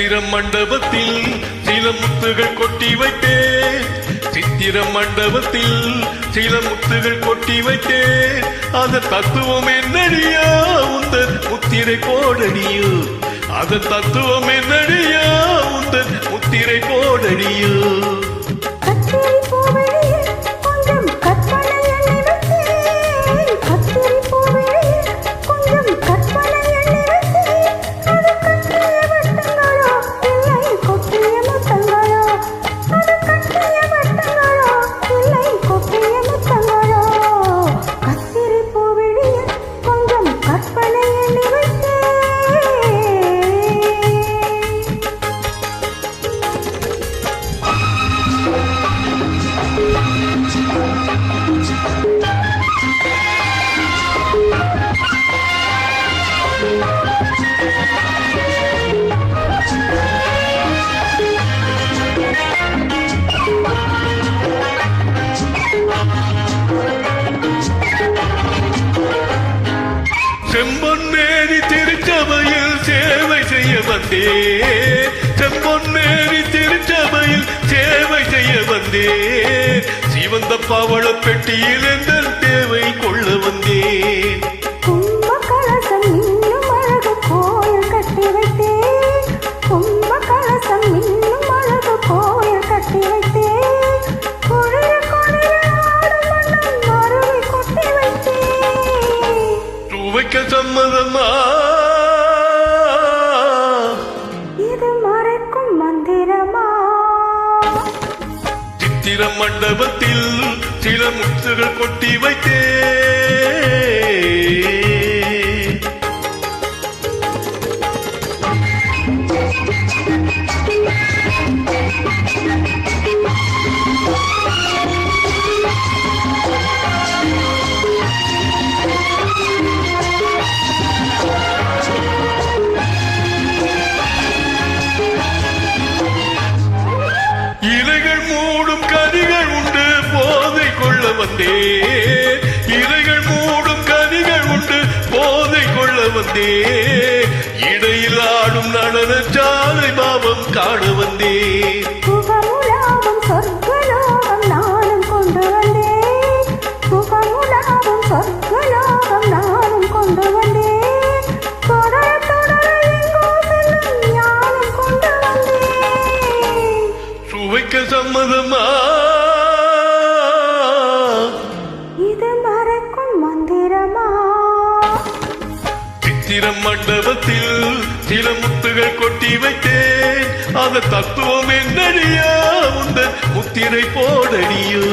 சித்திர மண்டபத்தில் சில முத்துகள் கொட்டி வைத்தேன். சித்திர மண்டபத்தில் சில முத்துகள் கொட்டி வைத்தேன். அதன் தத்துவம் என்னடியா உந்தன் முத்திரை போடடியோ. அதன் தத்துவம் என்னடியா உந்தன் முத்திரை போடடியோ. செம்பொன்னேரி திருச்சபையில் சேவை செய்ய வந்தேன். செம்பொன்னேரி திருச்சபையில் சேவை செய்ய வந்தேன். சிவந்த பவள பெட்டியில் எங்கள் தேவை கொள்ள வந்தேன். சம்மதமா இது மறைக்கும் மந்திரமா? சித்திர மண்டபத்தில் சில முத்துகள் கொட்டி வைத்தேன். இலைகள் மூடும் கனிகள் உண்டு போதை கொள்ள வந்தேன். இலைகள் மூடும் கனிகள் உண்டு போதை கொள்ள வந்தேன். இடையில் ஆடும் நடன சாலை பாவம் காண வந்தேன். சுகமுலாவும் சொர்க்கலோகம் நானும் கொண்டு வந்தேன். சுகமுலாவும் சொர்க்கலோகம் நானும் கொண்டு வந்தேன். தொடர தொடர எங்கோ செல்லும் ஞானம் கொண்டு வந்தேன். சுவைக்க சம்மதமா? இது மறைக்கும் மந்திரமா? சித்திர மண்டபத்தில் சில முத்துகள் கொட்டி வைத்தேன். அந்த தத்துவம் என்னடியா உந்தன் முத்திரை போடடியோ.